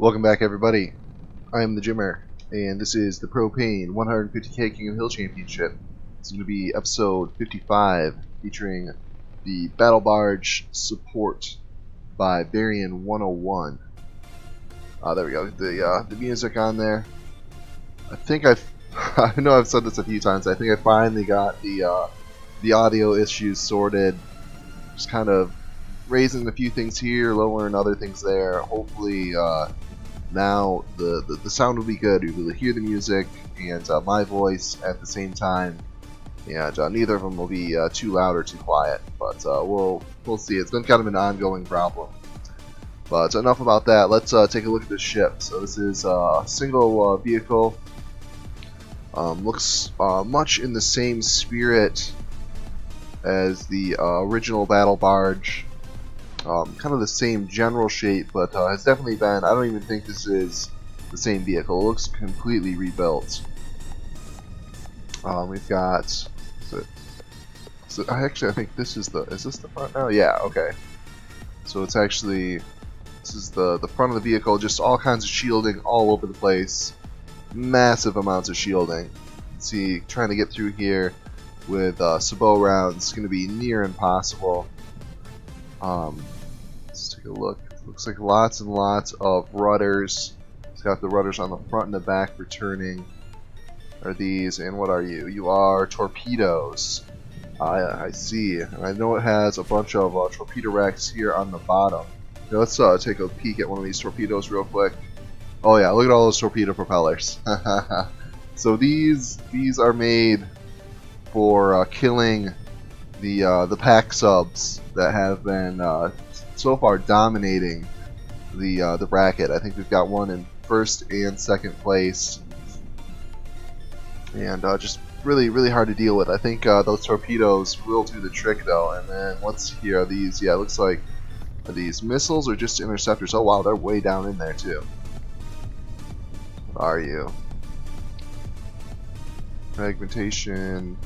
Welcome back, everybody. I am the Jimmer, and this is the Propane 150k King of the Hill Championship. It's going to be episode 55, featuring the Battle Barge support by Varian 101. There we go. The music on there. I think I know I've said this a few times. I think I finally got the audio issues sorted. Just kind of raising a few things here, lowering other things there. Hopefully, now the sound will be good. You'll be able to hear the music and my voice at the same time, and neither of them will be too loud or too quiet. But we'll see. It's been kind of an ongoing problem. But enough about that. Let's take a look at this ship. So this is a single vehicle. Looks much in the same spirit as the original Battle Barge. Kind of the same general shape, but has definitely been. I don't even think this is the same vehicle. It looks completely rebuilt. We've got. Actually, I think this is the. Is this the front now? Yeah. Okay. So it's actually. This is the front of the vehicle. Just all kinds of shielding all over the place. Massive amounts of shielding. See, trying to get through here with sabot rounds is going to be near impossible. Let's take a look. Looks like lots and lots of rudders. It's got the rudders on the front and the back for turning. Are these, and what are you? You are torpedoes. I see. And I know it has a bunch of torpedo racks here on the bottom. Now let's take a peek at one of these torpedoes real quick. Oh yeah, look at all those torpedo propellers. So these are made for killing the pack subs that have been so far dominating the bracket. I think we've got one in first and second place, and just really hard to deal with. I think those torpedoes will do the trick though. And then what's here? Are these? Yeah, it looks like, are these missiles or just interceptors? Oh wow, they're way down in there too. What are you? Fragmentation.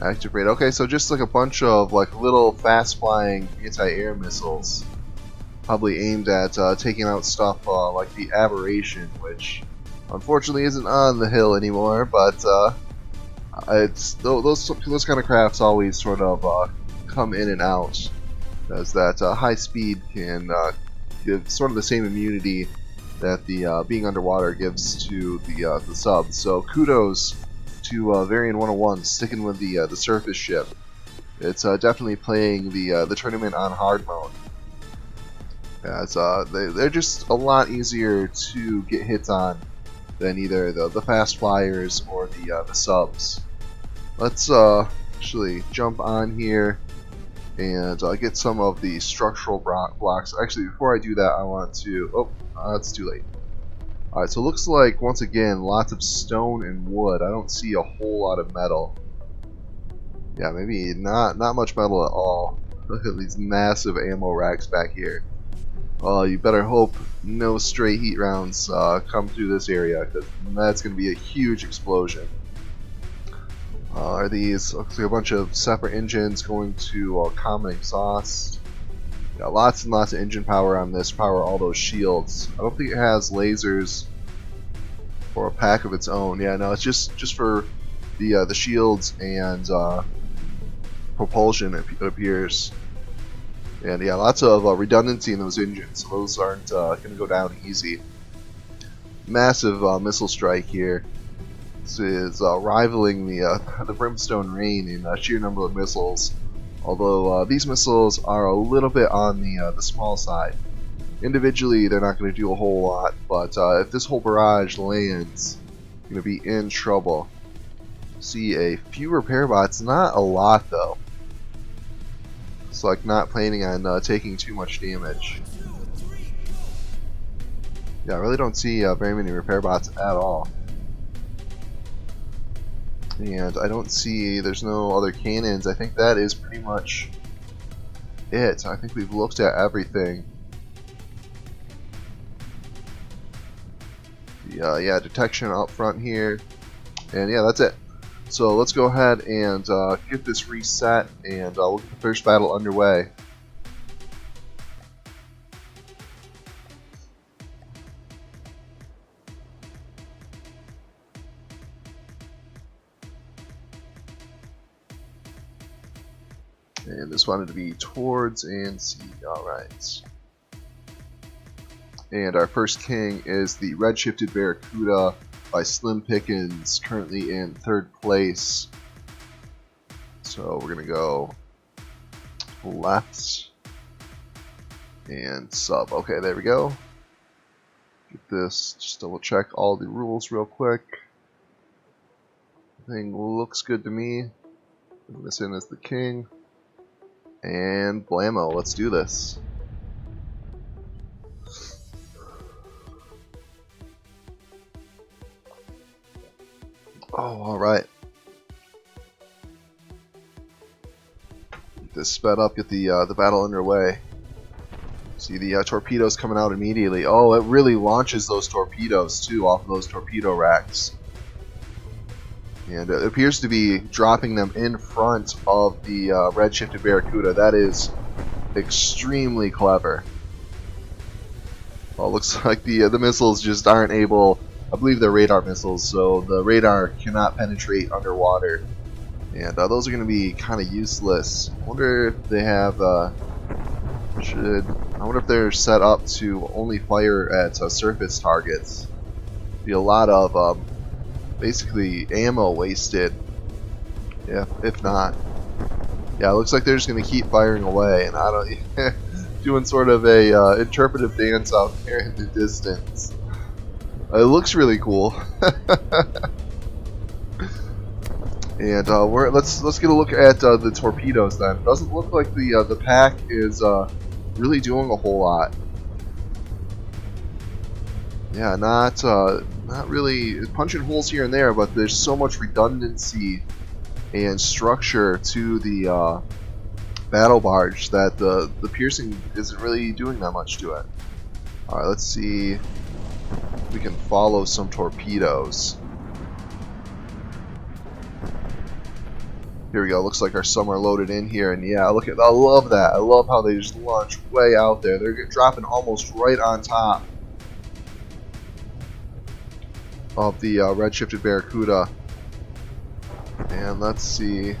Active rate. Okay, so just like a bunch of like little fast-flying anti-air missiles, probably aimed at taking out stuff like the Aberration, which unfortunately isn't on the hill anymore. But it's those kind of crafts always sort of come in and out, as that high speed can give sort of the same immunity that the being underwater gives to the subs. So kudos to Varian 101 sticking with the surface ship. It's definitely playing the tournament on hard mode, as they're just a lot easier to get hits on than either the fast flyers or the subs. Let's actually jump on here and get some of the structural blocks. Actually, before I do that, I want to. Oh, it's too late. Alright, so it looks like, once again, lots of stone and wood. I don't see a whole lot of metal. Yeah, maybe not much metal at all. Look at these massive ammo racks back here. Oh, you better hope no stray heat rounds come through this area, because that's going to be a huge explosion. Are these, looks like a bunch of separate engines going to common exhaust. Yeah, lots and lots of engine power on this, power all those shields. I don't think it has lasers or a pack of its own. Yeah, no, it's just for the shields and propulsion, it appears. And yeah, lots of redundancy in those engines, so those aren't going to go down easy. Massive missile strike here. This is rivaling the Brimstone Rain in sheer number of missiles. Although these missiles are a little bit on the small side. Individually, they're not going to do a whole lot, but if this whole barrage lands, you're going to be in trouble. See a few repair bots, not a lot though. It's like not planning on taking too much damage. Yeah, I really don't see very many repair bots at all. And I don't see, there's no other cannons. I think that is pretty much it. I think we've looked at everything. Yeah, detection up front here. And yeah, that's it. So let's go ahead and get this reset, and we'll get the first battle underway. And this wanted to be towards and C. Alright. And our first king is the Red Shifted Barracuda by Slim Pickens, currently in 3rd place. So we're going to go left and sub. Okay, there we go. Get this, just double check all the rules real quick. Everything looks good to me. Bring this in as the king. And blammo, let's do this. Oh, alright. Get this sped up, get the battle underway. See the torpedoes coming out immediately. Oh, it really launches those torpedoes too off of those torpedo racks. And it appears to be dropping them in front of the Red Shifted Barracuda. That is extremely clever. Well, it looks like the missiles just aren't able. I believe they're radar missiles, so the radar cannot penetrate underwater. And those are going to be kind of useless. I wonder if they have. I wonder if they're set up to only fire at surface targets. Be a lot of basically ammo wasted. Yeah, if not. Yeah, it looks like they're just going to keep firing away, and I don't. Doing sort of a interpretive dance out there in the distance. It looks really cool. And let's get a look at the torpedoes then. It doesn't look like the pack is really doing a whole lot. Yeah, not really punching holes here and there, but there's so much redundancy and structure to the battle barge that the piercing isn't really doing that much to it. All right, let's see if we can follow some torpedoes. Here we go. Looks like our some are loaded in here, and yeah, look at. I love that. I love how they just launch way out there. They're dropping almost right on top of the Red Shifted Barracuda. And let's see.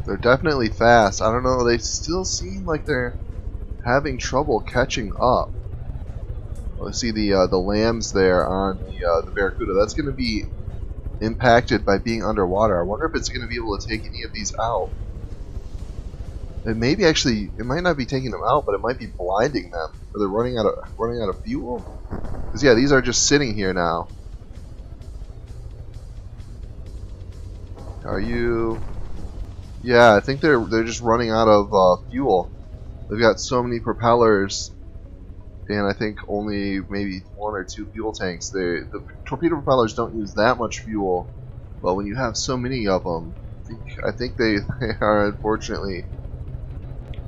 They're definitely fast. I don't know. They still seem like they're having trouble catching up. Let's see the lambs there on the Barracuda. That's going to be impacted by being underwater. I wonder if it's going to be able to take any of these out. It may be actually. It might not be taking them out, but it might be blinding them. Or they're running out of fuel. Because yeah, these are just sitting here now. Are you? Yeah, I think they're just running out of fuel. They've got so many propellers, and I think only maybe 1 or 2 fuel tanks. The torpedo propellers don't use that much fuel, but when you have so many of them, I think they are unfortunately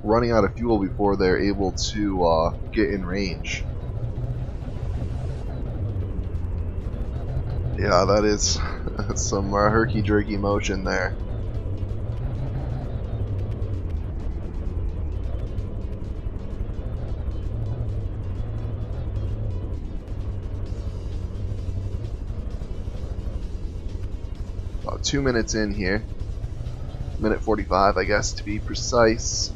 running out of fuel before they're able to get in range. Yeah, that is some herky-jerky motion there. About 2 minutes in here. Minute 45, I guess, to be precise.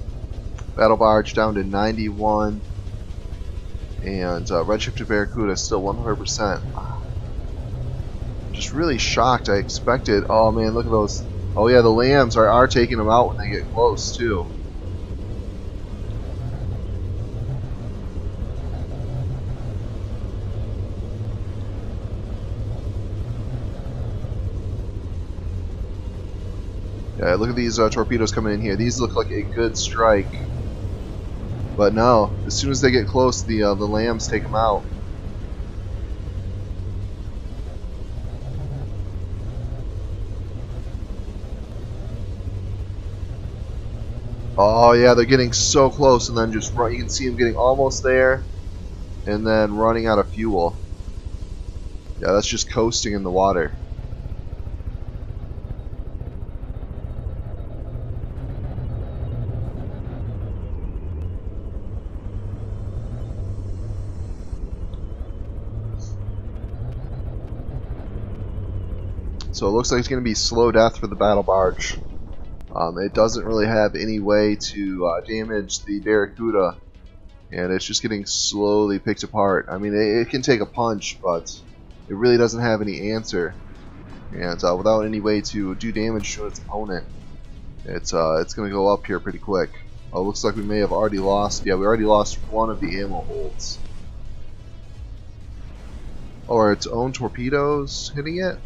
Battle barge down to 91. And Red Shifted Barracuda still 100%. Just really shocked. I expected. Oh man, look at those. Oh yeah, the lambs are taking them out when they get close too. Yeah, look at these torpedoes coming in here. These look like a good strike. But no, as soon as they get close, the lambs take them out. Oh yeah, they're getting so close, and then just run. You can see them getting almost there, and then running out of fuel. Yeah, that's just coasting in the water. So it looks like it's going to be slow death for the battle barge. It doesn't really have any way to damage the Barracuda, and it's just getting slowly picked apart. I mean, it can take a punch, but it really doesn't have any answer. And without any way to do damage to its opponent, it's going to go up here pretty quick. Looks like we may have already lost. Yeah, we already lost one of the ammo holds. Or its own torpedoes hitting it?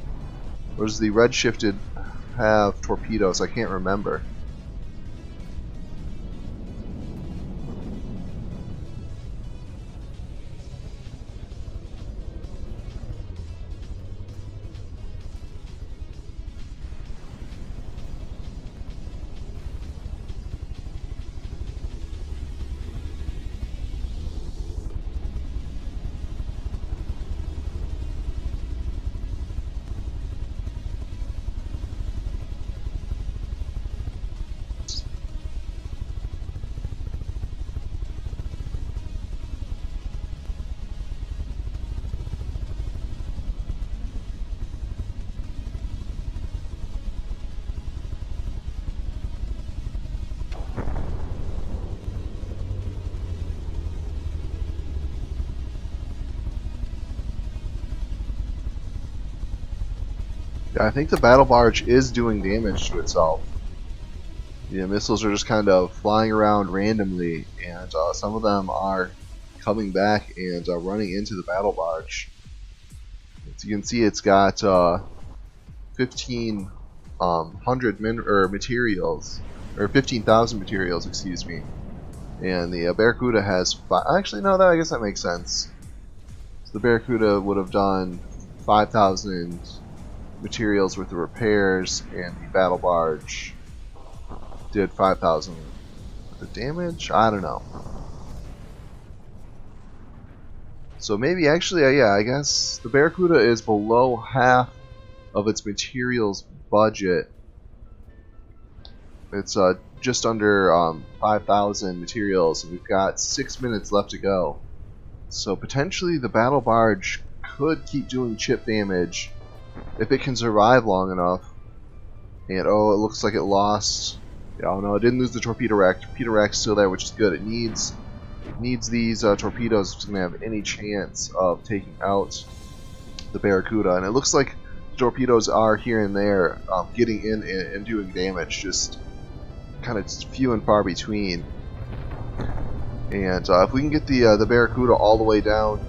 Or does the red shifted have torpedoes? I can't remember. I think the battle barge is doing damage to itself. The missiles are just kind of flying around randomly, and some of them are coming back and running into the battle barge. As you can see, it's got 1,500 materials, or 15,000 materials, excuse me. And the Barracuda has actually no, I guess that makes sense. So the Barracuda would have done 5,000 materials worth of repairs, and the battle barge did 5,000 worth of damage. I don't know. So maybe actually, yeah, I guess the Barracuda is below half of its materials budget. It's just under 5,000 materials, and we've got 6 minutes left to go. So potentially the battle barge could keep doing chip damage if it can survive long enough. And oh, it looks like it lost. Yeah, oh no, it didn't lose the torpedo rack. Torpedo rack's still there, which is good. It needs these torpedoes if it's going to have any chance of taking out the Barracuda. And it looks like the torpedoes are here and there getting in and doing damage, just kind of few and far between. And if we can get the Barracuda all the way down.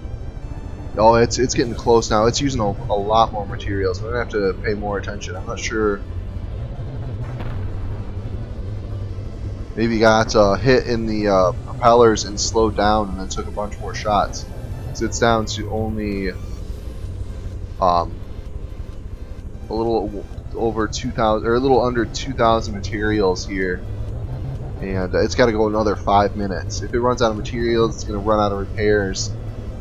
Oh, it's getting close now. It's using a lot more materials. We're going to have to pay more attention. I'm not sure. Maybe got hit in the propellers and slowed down and then took a bunch more shots. So it's down to only a little over 2,000, or a little under 2,000 materials here. And it's got to go another 5 minutes. If it runs out of materials, it's going to run out of repairs.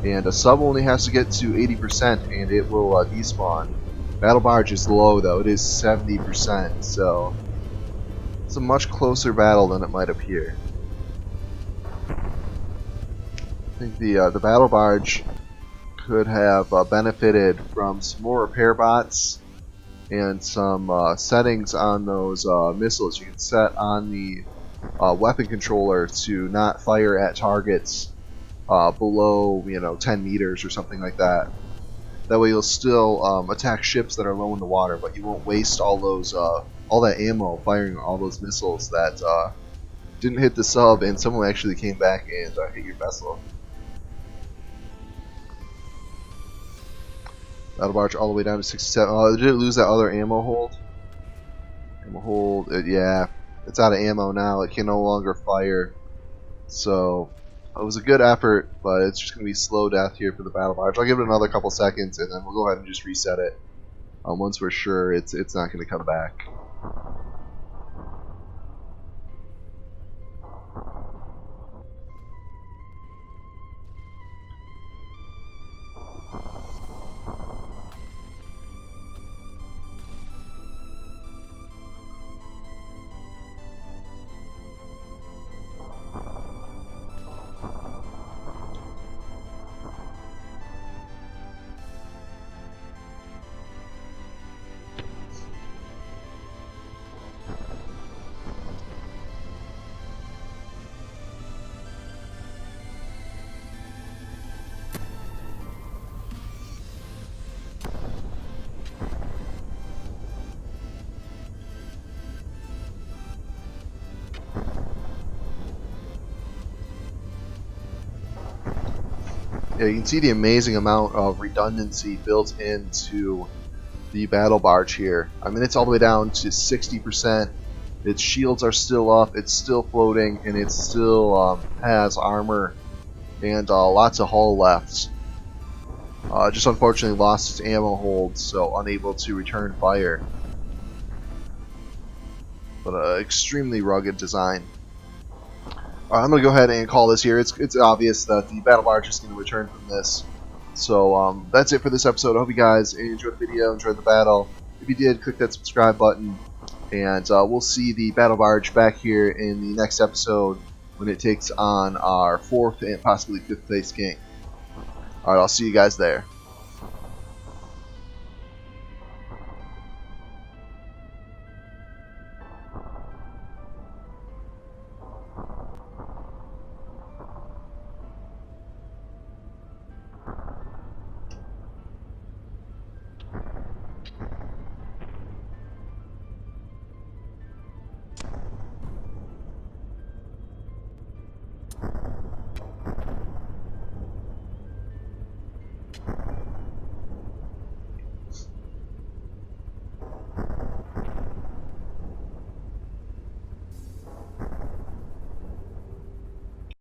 And a sub only has to get to 80% and it will despawn. Battle barge is low though, it is 70%, so it's a much closer battle than it might appear. I think the battle barge could have benefited from some more repair bots and some settings on those missiles. You can set on the weapon controller to not fire at targets below, 10 meters or something like that. That way you'll still attack ships that are low in the water, but you won't waste all that ammo firing all those missiles that didn't hit the sub, and someone actually came back and hit your vessel. Battle barge all the way down to 67. Oh, did it lose that other ammo hold? Ammo hold, yeah, it's out of ammo now. It can no longer fire. So it was a good effort, but it's just going to be slow death here for the battle barge. I'll give it another couple seconds, and then we'll go ahead and just reset it once we're sure it's not going to come back. Yeah, you can see the amazing amount of redundancy built into the battle barge here. I mean, it's all the way down to 60%. Its shields are still up, it's still floating, and it still has armor and lots of hull left. Just unfortunately lost its ammo hold, so unable to return fire. But extremely rugged design. I'm going to go ahead and call this here. It's obvious that the battle barge is going to return from this. So that's it for this episode. I hope you guys enjoyed the video, enjoyed the battle. If you did, click that subscribe button. And we'll see the battle barge back here in the next episode when it takes on our 4th and possibly 5th place king. Alright, I'll see you guys there.